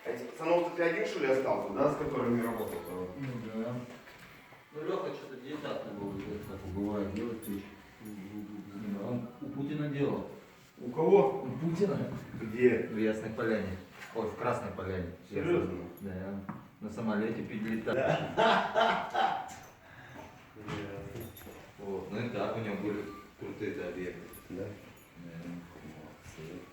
А эти пацанов ты один, что ли, остался, да, с которыми работал? Ну да. Ну Леха что-то деликатно был, как бывает, делать тысяч. Он у Путина делал. У кого? У Путина? Где? В Ясной Поляне. Ой, в Красной Поляне. Серьезно? Да. На самолете перелетал. Вот. Ну и так у него были крутые объекты. Да. Да. Молодцы.